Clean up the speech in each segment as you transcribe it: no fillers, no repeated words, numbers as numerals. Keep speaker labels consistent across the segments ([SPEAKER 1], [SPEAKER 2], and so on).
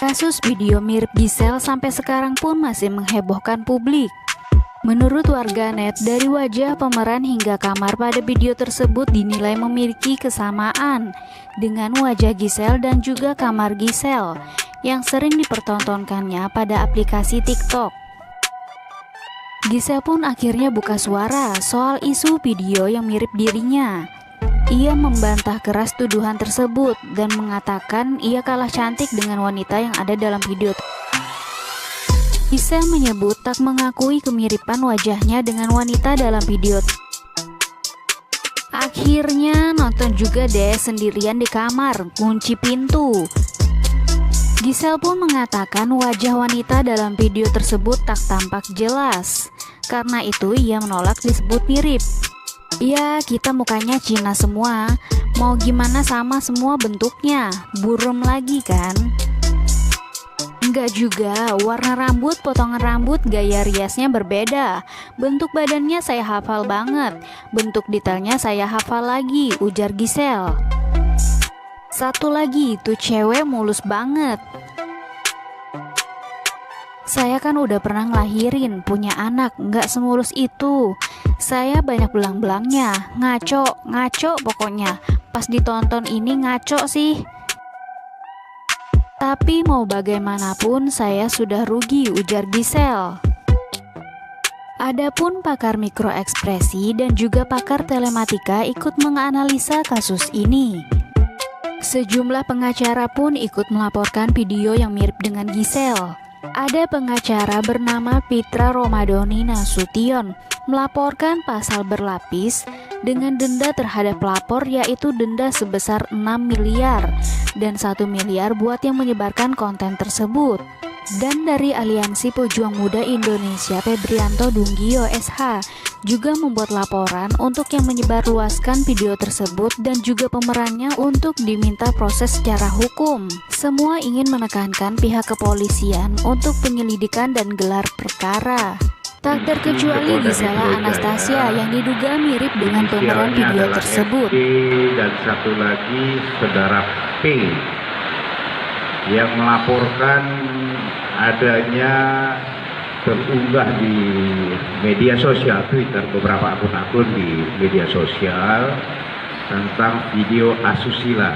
[SPEAKER 1] Kasus video mirip Giselle sampai sekarang pun masih menghebohkan publik. Menurut warganet, dari wajah pemeran hingga kamar pada video tersebut dinilai memiliki kesamaan dengan wajah Giselle dan juga kamar Giselle yang sering dipertontonkannya pada aplikasi TikTok. Giselle pun akhirnya buka suara soal isu video yang mirip dirinya. Ia membantah keras tuduhan tersebut dan mengatakan ia kalah cantik dengan wanita yang ada dalam video. Giselle menyebut tak mengakui kemiripan wajahnya dengan wanita dalam video. Akhirnya nonton juga deh sendirian di kamar, kunci pintu. Giselle pun mengatakan wajah wanita dalam video tersebut tak tampak jelas. Karena itu ia menolak disebut mirip. Ya, kita mukanya Cina semua. Mau gimana sama semua bentuknya. Buram lagi kan? Enggak juga, warna rambut, potongan rambut, gaya riasnya berbeda. Bentuk badannya saya hafal banget. Bentuk detailnya saya hafal lagi, ujar Giselle. Satu lagi, tuh cewek mulus banget. Saya kan udah pernah ngelahirin, punya anak, nggak semulus itu. Saya banyak belang-belangnya, ngaco pokoknya. Pas ditonton ini ngaco sih. Tapi mau bagaimanapun saya sudah rugi, ujar Giselle. Adapun pakar mikroekspresi dan juga pakar telematika ikut menganalisa kasus ini. Sejumlah pengacara pun ikut melaporkan video yang mirip dengan Giselle. Ada pengacara bernama Pitra Romadhoni Nasution melaporkan pasal berlapis dengan denda terhadap pelapor, yaitu denda sebesar 6 miliar dan 1 miliar buat yang menyebarkan konten tersebut. Dan dari Aliansi Pejuang Muda Indonesia, Febrianto Dunggio SH juga membuat laporan untuk yang menyebarluaskan video tersebut dan juga pemerannya untuk diminta proses secara hukum. Semua ingin menekankan pihak kepolisian untuk penyelidikan dan gelar perkara. Tak terkecuali Gisela Anastasia yang diduga mirip dengan pemeran video tersebut.
[SPEAKER 2] Dan satu lagi saudara P yang melaporkan adanya terunggah di media sosial Twitter, beberapa akun-akun di media sosial tentang video asusila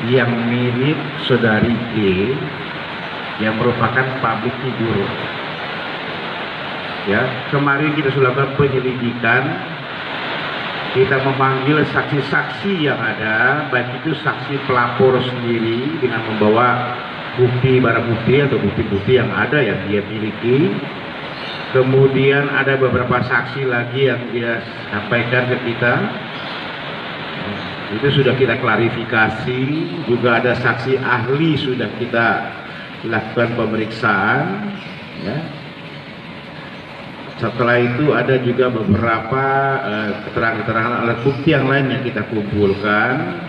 [SPEAKER 2] yang mirip saudari G yang merupakan public figure. Ya, kemarin kita sudah lakukan penyelidikan, kita memanggil saksi-saksi yang ada, baik itu saksi pelapor sendiri dengan membawa bukti, barang bukti atau bukti-bukti yang ada yang dia miliki. Kemudian ada beberapa saksi lagi yang dia sampaikan ke kita. Itu sudah kita klarifikasi. Juga ada saksi ahli sudah kita lakukan pemeriksaan. Ya. Setelah itu ada juga beberapa keterangan-keterangan alat bukti yang lain yang kita kumpulkan.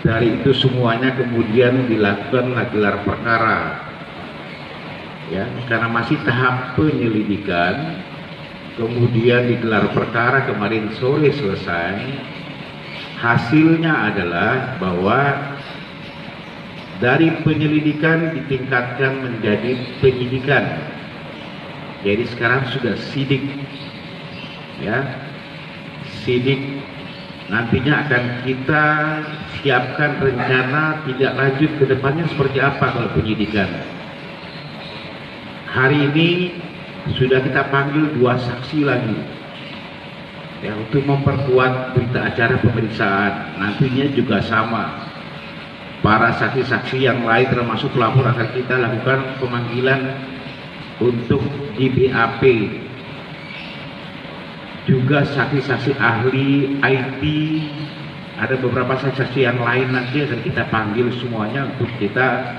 [SPEAKER 2] Dari itu semuanya kemudian dilakukan gelar perkara, ya, karena masih tahap penyelidikan. Kemudian digelar perkara kemarin sore selesai. Hasilnya adalah bahwa dari penyelidikan ditingkatkan menjadi penyidikan. Jadi sekarang sudah sidik, ya, sidik. Nantinya akan kita siapkan rencana tidak lanjut ke depannya seperti apa kalau penyidikan. Hari ini sudah kita panggil 2 saksi lagi, ya, untuk memperkuat berita acara pemeriksaan. Nantinya juga sama, para saksi-saksi yang lain termasuk pelapor akan kita lakukan pemanggilan untuk di BAP. Juga saksi-saksi ahli IT, ada beberapa saksi-saksi yang lain nanti akan kita panggil semuanya untuk kita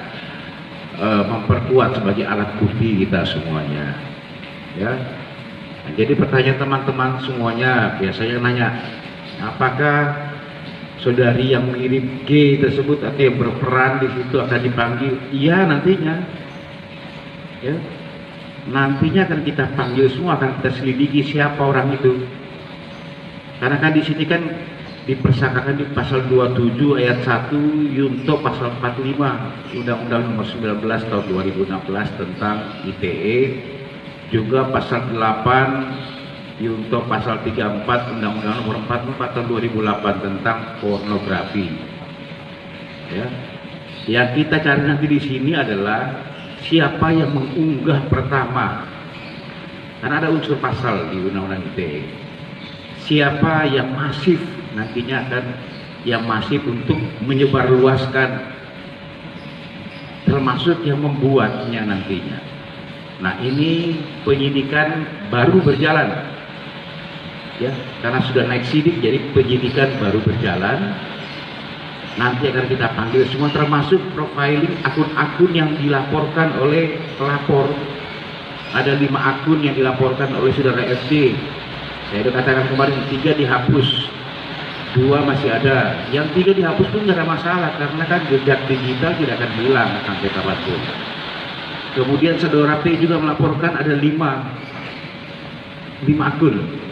[SPEAKER 2] memperkuat sebagai alat bukti kita semuanya. Ya. Nah, jadi pertanyaan teman-teman semuanya biasanya nanya, apakah saudari yang mirip G tersebut atau yang berperan di situ akan dipanggil? Iya, nantinya. Ya. Nantinya akan kita panggil semua, akan kita selidiki siapa orang itu. Karena kan di sini kan dipersangkakan di pasal 27 ayat 1 Yunto pasal 45 Undang-Undang Nomor 19 tahun 2016 tentang ITE, juga pasal 8 Yunto pasal 34 Undang-Undang Nomor 44 tahun 2008 tentang pornografi. Ya. Yang kita cari nanti di sini adalah siapa yang mengunggah pertama, karena ada unsur pasal di Undang-Undang ITE. Siapa yang masif, nantinya akan yang masif untuk menyebarluaskan, termasuk yang membuatnya nantinya. Nah, ini penyidikan baru berjalan, ya, karena sudah naik sidik, jadi penyidikan baru berjalan. Nanti akan kita panggil semua, termasuk profiling akun-akun yang dilaporkan oleh pelapor. Ada 5 akun yang dilaporkan oleh saudara SD. Saya sudah katakan kemarin 3 dihapus, 2 masih ada. Yang 3 dihapus pun tidak ada masalah, karena kan jejak digital tidak akan hilang sampai kapanpun. Kemudian saudara P juga melaporkan ada 5 akun.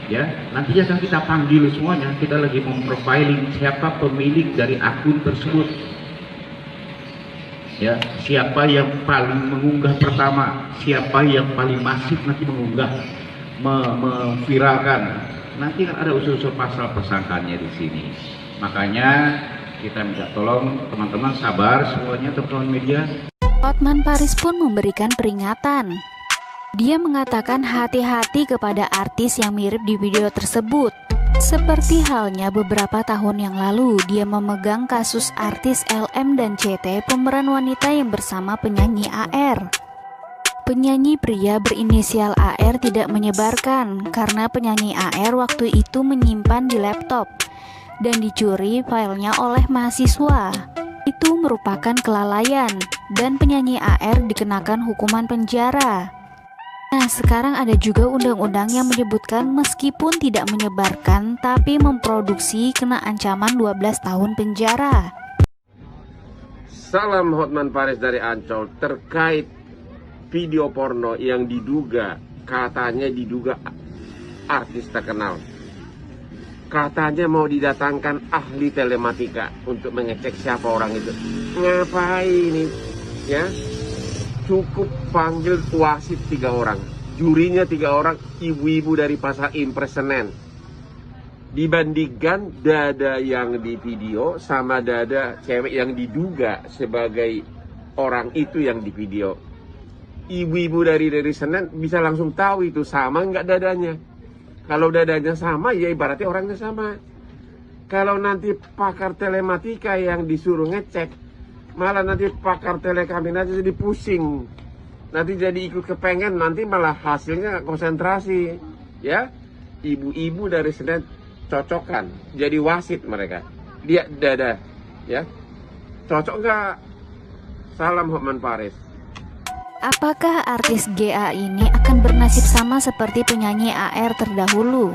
[SPEAKER 2] Ya, nantinya akan kita panggil semuanya. Kita lagi memprofiling siapa pemilik dari akun tersebut. Ya, siapa yang paling mengunggah pertama, siapa yang paling masif nanti mengunggah, memviralkan. Nanti kan ada unsur-unsur pasal persangkaannya di sini. Makanya kita minta tolong teman-teman sabar semuanya, teman-teman media.
[SPEAKER 1] Hotman Paris pun memberikan peringatan. Dia mengatakan hati-hati kepada artis yang mirip di video tersebut. Seperti halnya beberapa tahun yang lalu, dia memegang kasus artis LM dan CT pemeran wanita yang bersama penyanyi AR. Penyanyi pria berinisial AR tidak menyebarkan karena penyanyi AR waktu itu menyimpan di laptop dan dicuri filenya oleh mahasiswa. Itu merupakan kelalaian dan penyanyi AR dikenakan hukuman penjara. Nah, sekarang ada juga undang-undang yang menyebutkan meskipun tidak menyebarkan tapi memproduksi kena ancaman 12 tahun penjara.
[SPEAKER 3] Salam Hotman Paris dari Ancol terkait video porno yang katanya diduga artis terkenal. Katanya mau didatangkan ahli telematika untuk mengecek siapa orang itu. Ngapain ini? Ya, cukup panggil wasit 3 orang, jurinya 3 orang, ibu-ibu dari Pasar Impres Senen. Dibandingkan dada yang di video sama dada cewek yang diduga sebagai orang itu yang di video. Ibu-ibu dari Senen bisa langsung tahu itu sama nggak dadanya. Kalau dadanya sama, ya ibaratnya orangnya sama. Kalau nanti pakar telematika yang disuruh ngecek, malah nanti pakar telekomunikasi jadi pusing. Nanti jadi ikut kepengen, nanti malah hasilnya konsentrasi. Ya, ibu-ibu dari Senen cocokkan, jadi wasit mereka. Dia dada, ya. Cocok nggak? Salam Hotman Paris.
[SPEAKER 1] Apakah artis GA ini akan bernasib sama seperti penyanyi AR terdahulu?